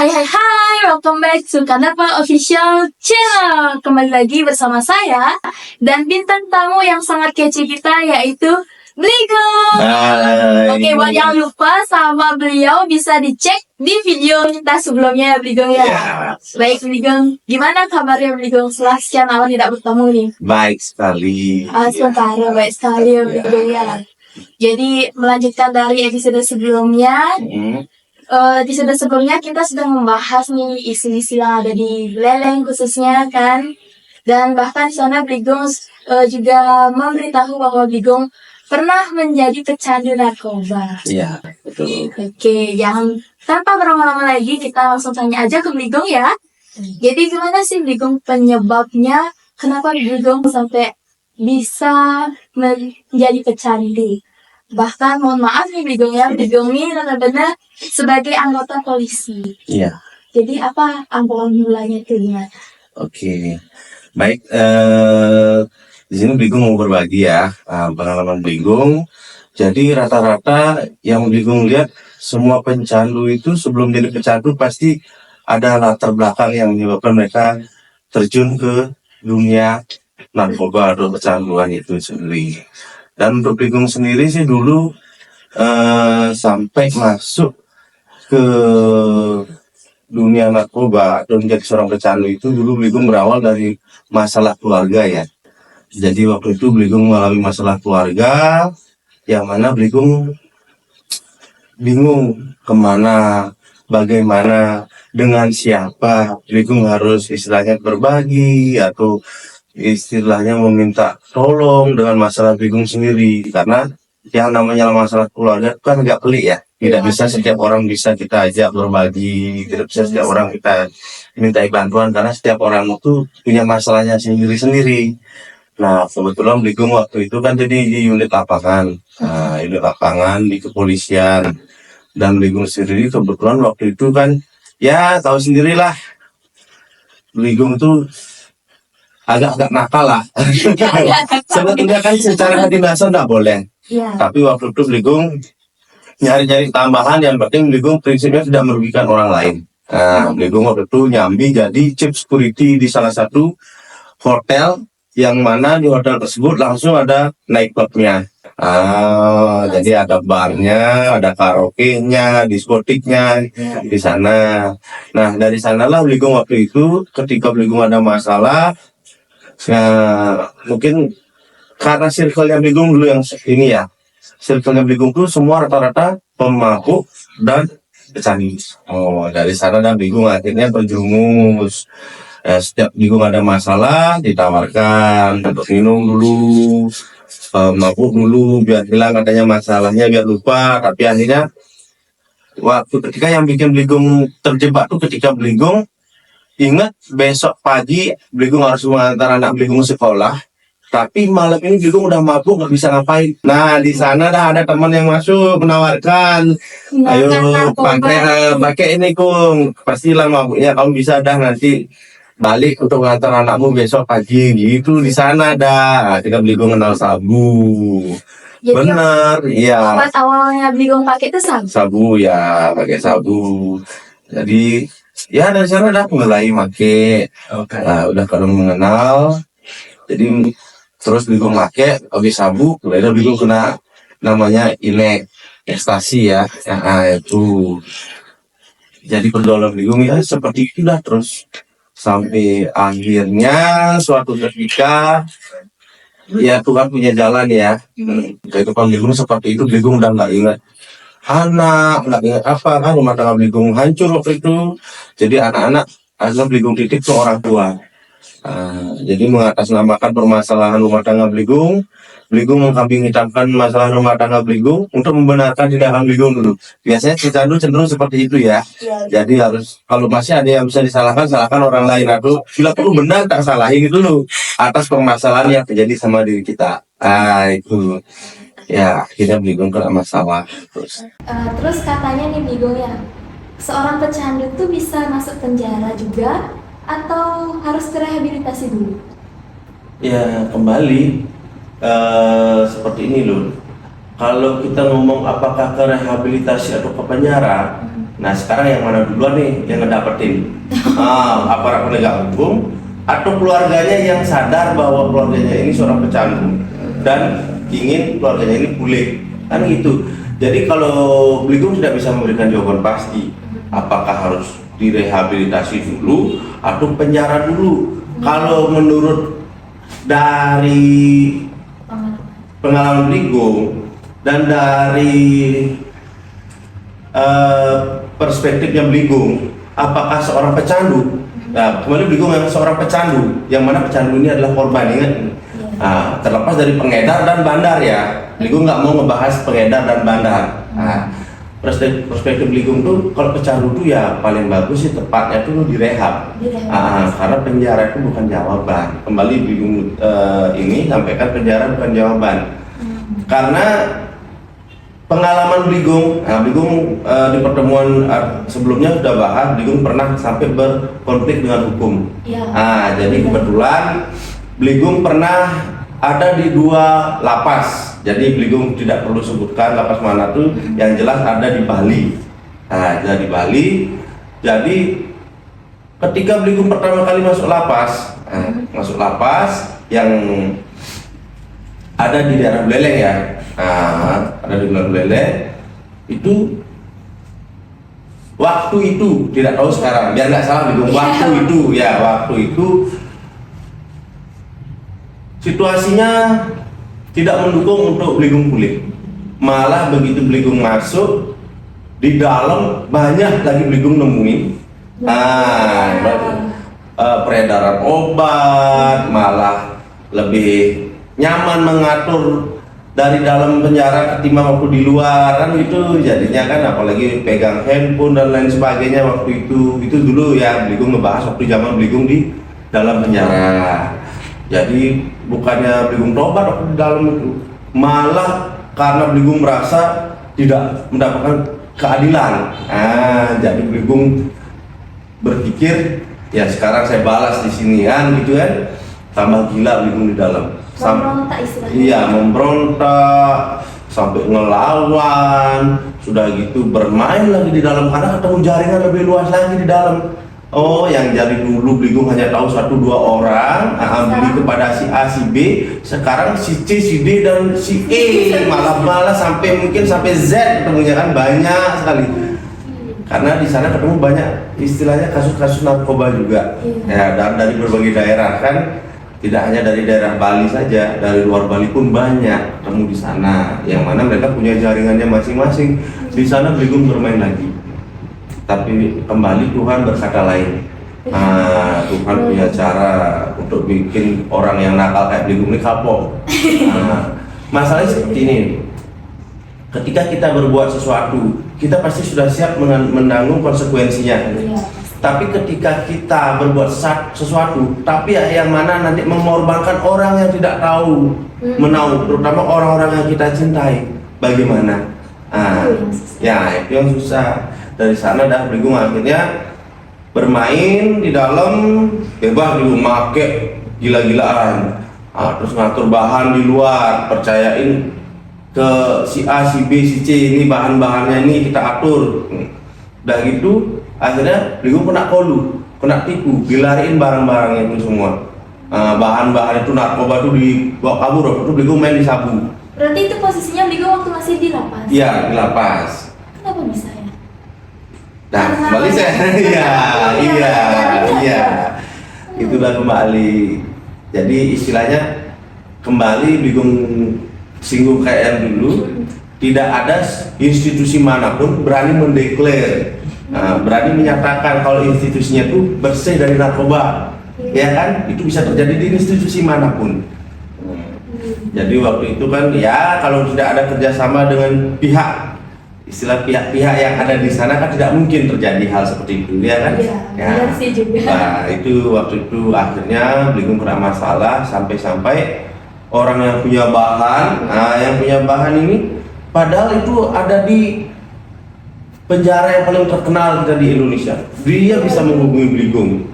Hai, welcome back to Kanapa Official Channel. Kembali lagi bersama saya dan bintang tamu yang sangat kece kita, yaitu Bligo. Oke, buat yang lupa sama beliau bisa dicek di video kita sebelumnya ya, Bligo ya. Baik Bligo, gimana kabarnya Bligo setelah sekian lama tidak bertemu nih? Baik sekali. Sementara baik sekali ya Bligo ya. Jadi melanjutkan dari episode sebelumnya. Di episode sebelumnya kita sudah membahas nih isu-isu yang ada di Beleleng khususnya kan, dan bahkan di sana Bligong juga memberitahu bahwa Bligong pernah menjadi pecandu narkoba. Iya, betul. Oke, yang tanpa berlama-lama lagi kita langsung tanya aja ke Bligong ya. Jadi gimana sih Bligong penyebabnya? Kenapa Bligong sampai bisa menjadi pecandu? Bahkan mohon maaf nih Bligong ya, Bligong ini benar-benar sebagai anggota polisi. Iya. Jadi apa awal mulanya itu gimana? Oke. Baik, di sini Bligong mau berbagi ya pengalaman Bligong. Jadi rata-rata yang Bligong lihat, semua pecandu itu sebelum jadi pecandu pasti ada latar belakang yang menyebabkan mereka terjun ke dunia narkoba atau kecanduan itu sendiri. Dan untuk Bligong sendiri sih dulu sampai masuk ke dunia narkoba atau menjadi seorang pecandu itu dulu Bligong berawal dari masalah keluarga ya. Jadi waktu itu Bligong mengalami masalah keluarga yang mana Bligong bingung kemana, bagaimana, dengan siapa. Bligong harus istilahnya berbagi atau istilahnya meminta tolong dengan masalah Bligong sendiri, karena yang namanya masalah keluarga kan agak pelik ya. Tidak bisa setiap orang bisa kita ajak berbagi, tidak bisa setiap orang kita mintai bantuan, karena setiap orang itu punya masalahnya sendiri-sendiri. Nah, kebetulan Bligong waktu itu kan jadi di unit lapangan, unit lapangan di kepolisian, dan Bligong sendiri kebetulan waktu itu kan ya tahu sendirilah, Bligong itu agak nakal lah. Sebetulnya kan secara hati nafsu nggak boleh. Ya. Tapi waktu itu Bligong nyari-nyari tambahan, yang penting Bligong prinsipnya tidak merugikan orang lain. Nah, Bligong waktu itu nyambi jadi chief security di salah satu hotel, yang mana di hotel tersebut langsung ada night clubnya. Jadi ada barnya, ada karaoke-nya, diskotiknya di sana. Nah, dari sanalah Bligong waktu itu ketika Bligong ada masalah, mungkin karena circle-nya Bligong dulu yang ini ya, circle-nya Bligong tuh semua rata-rata pemabuk dan pecandu. Dari sana dan Bligong akhirnya terjerumus. Setiap Bligong ada masalah ditawarkan untuk minum dulu, mabuk dulu biar hilang adanya masalahnya, biar lupa. Tapi akhirnya waktu ketika yang bikin Bligong terjebak tuh ketika Bligong ingat besok pagi Bligong harus mengantar anak Bligong sekolah, tapi malam ini Bligong udah mabuk nggak bisa ngapain. Nah, di sana dah ada teman yang masuk menawarkan, ayo pakai ini Kung, pastilah mabuknya kamu bisa dah nanti balik untuk mengantar anakmu besok pagi gitu. Di sana dah kita Bligong kenal sabu. Jadi bener, iya. obat awalnya Bligong pakai itu sabu. Sabu ya, pakai sabu. Jadi ya dari sana udah mulai make. Udah kalau mengenal, jadi terus Bligong make habis sabu, kemudian Bligong kena namanya ilek, ekstasi ya. Itu jadi pergaulan Bligong ya seperti itulah terus sampai akhirnya suatu ketika ya Tuhan punya jalan ya. Kehidupan Bligong seperti itu, Bligong udah nggak ingat anak, nggak ingat apa kan, rumah tangga Bligong hancur waktu itu. Jadi anak-anak asal Bligong titip ke orang tua. Jadi mengatasnamakan permasalahan rumah tangga Bligong, Bligong mengkambing hitamkan masalah rumah tangga Bligong untuk membenarkan tindakan Bligong dulu. Biasanya pecandu cenderung seperti itu ya. Jadi harus, kalau masih ada yang bisa disalahkan, salahkan orang lain, atau bila perlu benar tak salahin dulu atas permasalahan yang terjadi sama diri kita. Itu ya akhirnya Bligong kena masalah terus. Terus katanya nih Bligong ya, seorang pecandu tuh bisa masuk penjara juga atau harus direhabilitasi dulu? Ya kembali seperti ini loh. Kalau kita ngomong apakah ke rehabilitasi atau ke penjara, Nah sekarang yang mana duluan nih yang ngedapetin? Aparat penegak hukum atau keluarganya yang sadar bahwa keluarganya ini seorang pecandu dan ingin keluarganya ini pulih, kan gitu. Jadi kalau Bligong tidak bisa memberikan jawaban pasti, apakah harus direhabilitasi dulu atau penjara dulu. Kalau menurut dari pengalaman Bligong dan dari perspektifnya Bligong, apakah seorang pecandu? Nah, kembali Bligong yang seorang pecandu, yang mana pecandu ini adalah korban, ingat? Terlepas dari pengedar dan bandar ya, Bligong nggak mau ngebahas pengedar dan bandar. Perspektif Bligong tuh kalau pecandu tuh ya paling bagus sih tepatnya tuh direhab. Karena penjara itu bukan jawaban. Kembali Bligong ini sampaikan penjara bukan jawaban. Karena pengalaman Bligong, Bligong di pertemuan sebelumnya sudah bahas, Bligong pernah sampai berkonflik dengan hukum. Jadi kebetulan Bligong pernah ada di 2 lapas. Jadi Bligong tidak perlu sebutkan lapas mana tuh, yang jelas ada di Bali. Ada di Bali. Jadi ketika Bligong pertama kali masuk lapas, yang ada di daerah Buleleng ya. Ada di daerah Buleleng itu waktu itu, tidak tahu sekarang, biar nggak salah Bligong, waktu itu situasinya tidak mendukung untuk Bligong pulih. Malah begitu Bligong masuk, di dalam banyak lagi Bligong nemuin peredaran obat, malah lebih nyaman mengatur dari dalam penjara ketimbang waktu di luar, kan gitu. Jadinya kan apalagi pegang handphone dan lain sebagainya waktu itu dulu ya Bligong ngebahas waktu zaman Bligong di dalam penjara. Jadi bukannya Bligong tobat waktu di dalam itu, malah karena Bligong merasa tidak mendapatkan keadilan. Jadi Bligong berpikir ya sekarang saya balas di sini kan gitu kan. Tambah gila Bligong di dalam. Memberontak istilahnya. Iya, memberontak sampai ngelawan, sudah gitu bermain lagi di dalam karena ketemu jaringan lebih luas lagi di dalam. Yang dari dulu Bligong hanya tahu 1-2 orang, beli kepada si A, si B, sekarang si C, si D dan si E, malah sampai mungkin sampai Z ketemunya kan banyak sekali. Karena di sana ketemu banyak istilahnya kasus-kasus narkoba juga. Ya, dan dari berbagai daerah kan. Tidak hanya dari daerah Bali saja, dari luar Bali pun banyak ketemu di sana. Yang mana mereka punya jaringannya masing-masing. Di sana Bligong bermain lagi. Tapi kembali Tuhan berkata lain. Tuhan punya cara untuk bikin orang yang nakal kayak Bligong ini kapok. Masalahnya seperti ini. Ketika kita berbuat sesuatu, kita pasti sudah siap menanggung konsekuensinya. Tapi ketika kita berbuat sesuatu, tapi yang mana nanti mengorbankan orang yang tidak tahu menahu, terutama orang-orang yang kita cintai, bagaimana? Ya itu yang susah. Dari sana dah Bligong akhirnya bermain di dalam, bebas di rumah, gila-gilaan. Terus ngatur bahan di luar, percayain ke si A, si B, si C, ini bahan-bahannya ini kita atur. Udah gitu akhirnya Bligong kena tipu, dilariin barang-barangnya itu semua. Bahan-bahan itu narkoba itu dibawa kabur, waktu itu Bligong main di sabu. Berarti itu posisinya Bligong waktu masih di lapas? Iya, di lapas. Kenapa bisa ya? Nah, kembali saya, iya. Itulah kembali. Jadi istilahnya kembali Bligong singgung kayak yang dulu, tidak ada institusi manapun berani mendeklar. Berani menyatakan kalau institusinya itu bersih dari narkoba, ya kan? Itu bisa terjadi di institusi manapun. Jadi waktu itu kan ya kalau tidak ada kerjasama dengan pihak yang ada di sana kan tidak mungkin terjadi hal seperti itu, ya kan? Iya sih juga. Nah itu waktu itu akhirnya Bligong kena masalah sampai orang yang punya bahan, ini padahal itu ada di penjara yang paling terkenal kita di Indonesia. Dia bisa menghubungi Bligong.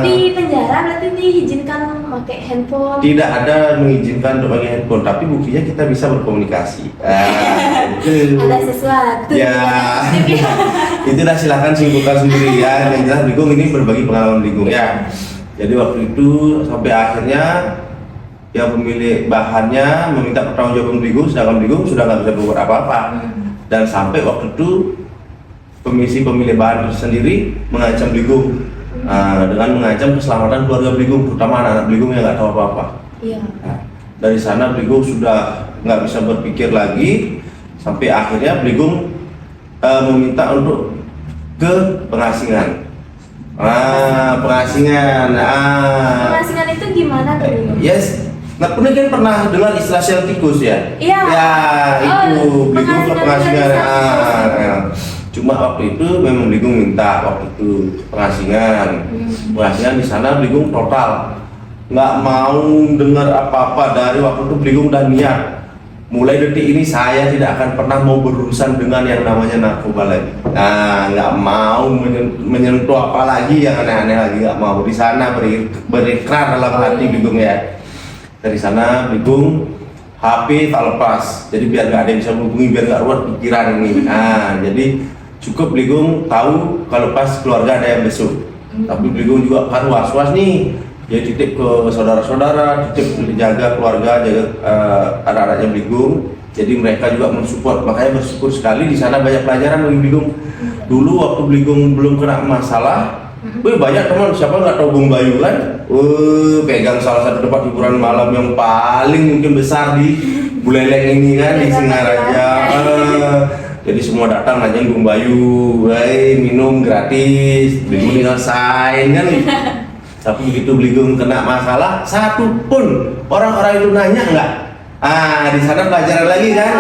Di penjara berarti diizinkan memakai handphone? Tidak ada mengizinkan untuk pakai handphone, tapi buktinya kita bisa berkomunikasi. Itu. Ada sesuatu. Ya, itulah silahkan simpulkan sendiri ya. Yang jelas Bligong ini berbagi pengalaman Bligong ya. Jadi waktu itu sampai akhirnya yang pemilik bahannya meminta pertanggungjawaban Bligong, sedangkan Bligong sudah nggak bisa berbuat apa-apa. Dan sampai waktu itu komisi pemilik bahan itu sendiri mengancam Bligong dengan mengancam keselamatan keluarga Bligong, terutama anak-anak Bligong yang nggak tahu apa-apa. Iya. Nah, dari sana Bligong sudah nggak bisa berpikir lagi, sampai akhirnya Bligong meminta untuk ke pengasingan. Pengasingan. Pengasingan itu gimana tuh? Yes. Nah, kan pernah dengar istilah sel tikus ya? Iya. Ya, itu Bligong ke pengasingan. Cuma waktu itu memang Bligong minta waktu itu pengasingan. Pengasingan di sana Bligong total nggak mau dengar apa-apa. Dari waktu itu Bligong udah niat. Mulai detik ini saya tidak akan pernah mau berurusan dengan yang namanya narkoba lagi. Nah, nggak mau menyentuh apa lagi yang aneh-aneh lagi, nggak mau. Di sana berikrar dalam hati Bligong ya. Dari sana Bligong HP tak lepas, jadi biar nggak ada yang bisa menghubungi, biar nggak ruwet pikiran ini. Nah, jadi cukup Bligong tahu kalau pas keluarga ada yang besok. Tapi Bligong juga kan was-was nih, dia titip ke saudara-saudara, titip jaga keluarga, jaga anak-anaknya Bligong. Jadi mereka juga mensupport, makanya bersyukur sekali di sana banyak pelajaran bagi Bligong. Dulu waktu Bligong belum kena masalah, banyak teman, siapa nggak tahu Bung Bayu kan? Pegang salah satu tempat hiburan malam yang paling mungkin besar di Buleleng ini kan, di Singaraja. Jadi semua datang nanyain Bung Bayu, minum gratis, Bligong ngerasain kan. Tapi begitu Bligong kena masalah, satu pun orang-orang itu nanya nggak? Di sana pelajaran lagi kan?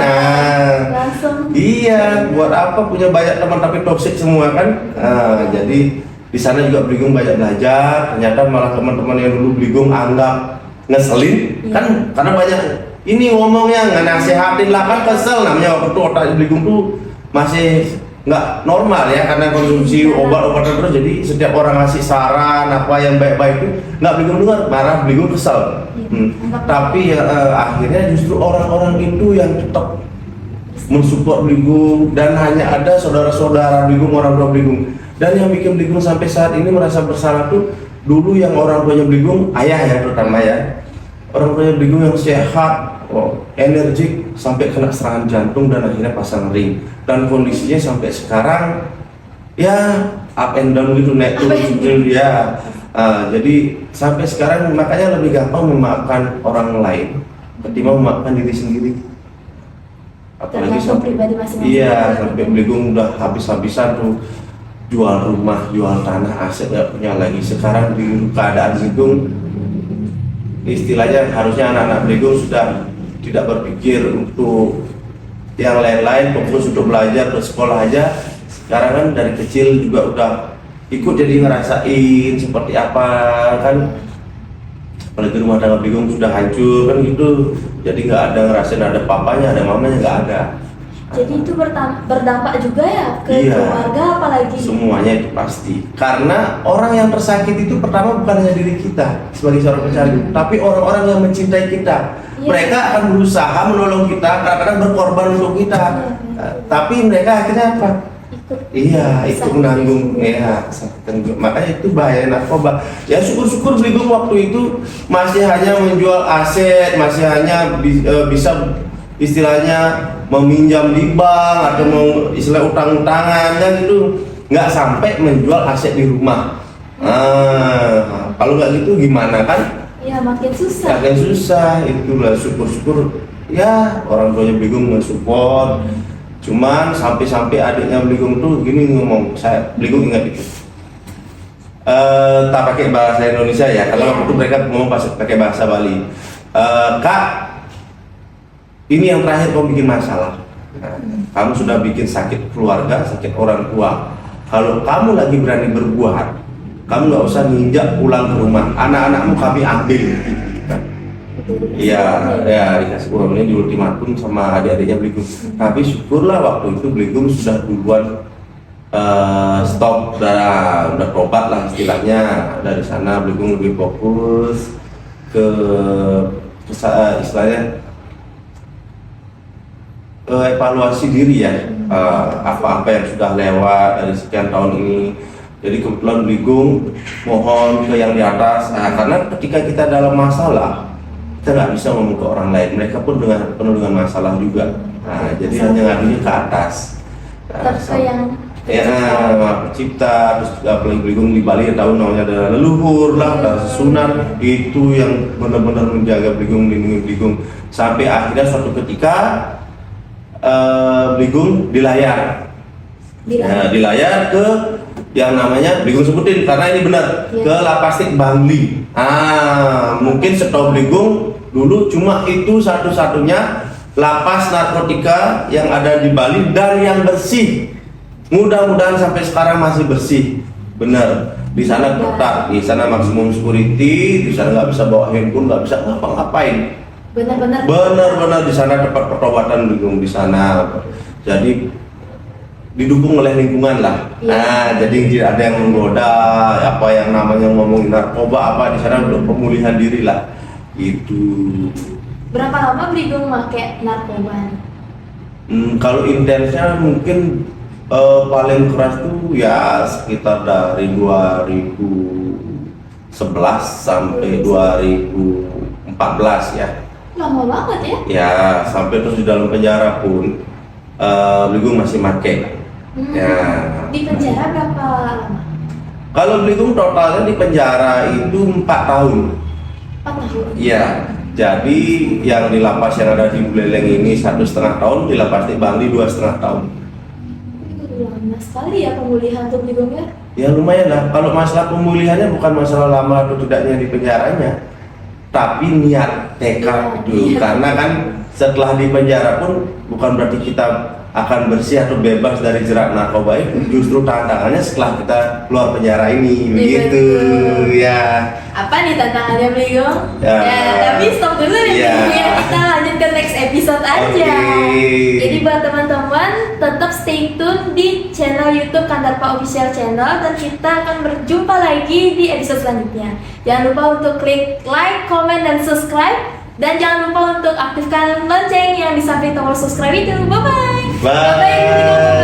Langsung. Iya, buat apa punya banyak teman tapi toksik semua kan? Jadi di sana juga Bligong banyak belajar. Ternyata malah teman-teman yang dulu Bligong anggap ngeselin kan, karena banyak ini ngomongnya nggak nasehatin lah kan, kesel namanya. Waktu itu otak Bligong tuh masih nggak normal ya, karena konsumsi obat-obatan terus. Jadi setiap orang ngasih saran apa yang baik-baik itu nggak Bligong dengar, marah, Bligong kesel. Tapi akhirnya justru orang-orang itu yang tetap mensupport Bligong, dan hanya ada saudara-saudara Bligong, orang tua Bligong. Dan yang bikin Bligong sampai saat ini merasa bersalah tuh, dulu yang orang tuanya Bligong, ayah ya terutama ya, orang tuanya Bligong yang sehat, energik, sampai kena serangan jantung dan akhirnya pasang ring. Dan kondisinya sampai sekarang ya up and down gitu, naik turun ya. Jadi sampai sekarang makanya lebih gampang memaafkan orang lain ketimbang memaafkan diri sendiri. Apalagi sampai pribadi masing-masing. Iya, sampai Bligong udah habis-habisan tuh, jual rumah, jual tanah, aset nggak punya lagi. Sekarang di keadaan Bligong, istilahnya harusnya anak-anak Bligong sudah tidak berpikir untuk yang lain-lain, fokus untuk belajar ke sekolah aja. Sekarang kan dari kecil juga udah ikut jadi ngerasain seperti apa kan. Apalagi rumah tangga Bligong sudah hancur kan gitu. Jadi nggak ada ngerasain ada papanya, ada mamanya, nggak ada. Jadi itu berdampak juga ya ke keluarga apalagi? Semuanya itu pasti. Karena orang yang tersakiti itu pertama bukan hanya diri kita sebagai seorang pecandu, tapi orang-orang yang mencintai kita. Mereka akan berusaha menolong kita, kadang-kadang berkorban untuk kita. Tapi mereka akhirnya apa? Ikut menanggung. Makanya itu bahaya narkoba. Ya syukur-syukur Bligong waktu itu masih hanya menjual aset, masih hanya bisa istilahnya meminjam di bank atau istilah utang-utangan kan, gitu, nggak sampai menjual aset di rumah. Kalau nggak gitu gimana kan? Ya makin susah. Makin susah. Itulah syukur-syukur ya orang tuanya Bligong nge-support. Cuman sampai-sampai adiknya Bligong tuh gini ngomong, Bligong ingat itu. Tak pakai bahasa Indonesia ya, kalau waktu itu mereka ngomong pakai bahasa Bali. Kak, ini yang terakhir kamu bikin masalah. Kamu sudah bikin sakit keluarga, sakit orang tua. Kalau kamu lagi berani berbuat, kamu nggak usah nginjak pulang ke rumah. Anak-anakmu kami ambil. Iya, ya dikasih uangnya di ultimatum sama adik-adiknya Bligum. Tapi syukurlah waktu itu Bligum sudah duluan stop, udah tobat lah istilahnya. Dari sana Bligum lebih fokus ke istilahnya evaluasi diri ya, apa-apa yang sudah lewat dari sekian tahun ini. Jadi kebetulan Bligum mohon ke yang di atas, karena ketika kita dalam masalah kita nggak bisa ngomong ke orang lain, mereka pun penuh dengan masalah juga. Jadi hanya ngadunya ke atas. Tetap ke yang pencipta, terus juga apalagi Bligum di Bali tahu namanya ada leluhur lah, ada sunat, itu yang benar-benar menjaga Bligum, melindungi Bligum sampai akhirnya suatu ketika Bligum dilayar ke yang namanya Bligum sebutin karena ini benar ke Lapastik Bangli. Mungkin setahu Bligum dulu cuma itu satu-satunya lapas narkotika yang ada di Bali dan yang bersih. Mudah-mudahan sampai sekarang masih bersih. Benar. Di sana ketat, di sana maksimum security, di sana nggak bisa bawa handphone, nggak bisa ngapa-ngapain. Benar-benar di sana tempat pertobatan Bligum di sana. Jadi didukung oleh lingkungan lah. Jadi tidak ada yang menggoda, apa yang namanya ngomongin narkoba apa di sana untuk pemulihan diri lah. Itu. Berapa lama Bligum pakai narkoba? Kalau intensnya mungkin paling keras tuh ya sekitar dari 2011 sampai 2014 ya. Lama banget ya? Ya, sampai terus di dalam penjara pun Bligum masih make. Ya. Di penjara berapa lama? Kalau Bligum totalnya di penjara itu 4 tahun. 4 tahun? Iya. Jadi yang di lapas yang ada di Buleleng ini 1,5 tahun, di lapas di Bangli 2,5 tahun. Lama sekali ya pemulihan untuk Bligum ya? Ya lumayan lah. Kalau masalah pemulihannya bukan masalah lama atau tidaknya di penjaranya, tapi niat tekad dulu. Karena kan setelah di penjara pun bukan berarti kita akan bersih atau bebas dari jerat narkoba itu. Justru tantangannya setelah kita keluar penjara ini, begitu ya. Apa nih tantangannya Bligum? Ya. Tapi stop dulu nih Bligum ya. Kita lanjut ke next episode aja. Jadi buat teman-teman tetap stay tune di channel YouTube Kandarpa Official Channel dan kita akan berjumpa lagi di episode selanjutnya. Jangan lupa untuk klik like, comment, dan subscribe. Dan jangan lupa untuk aktifkan lonceng yang di samping tombol subscribe itu. Bye-bye. Bye.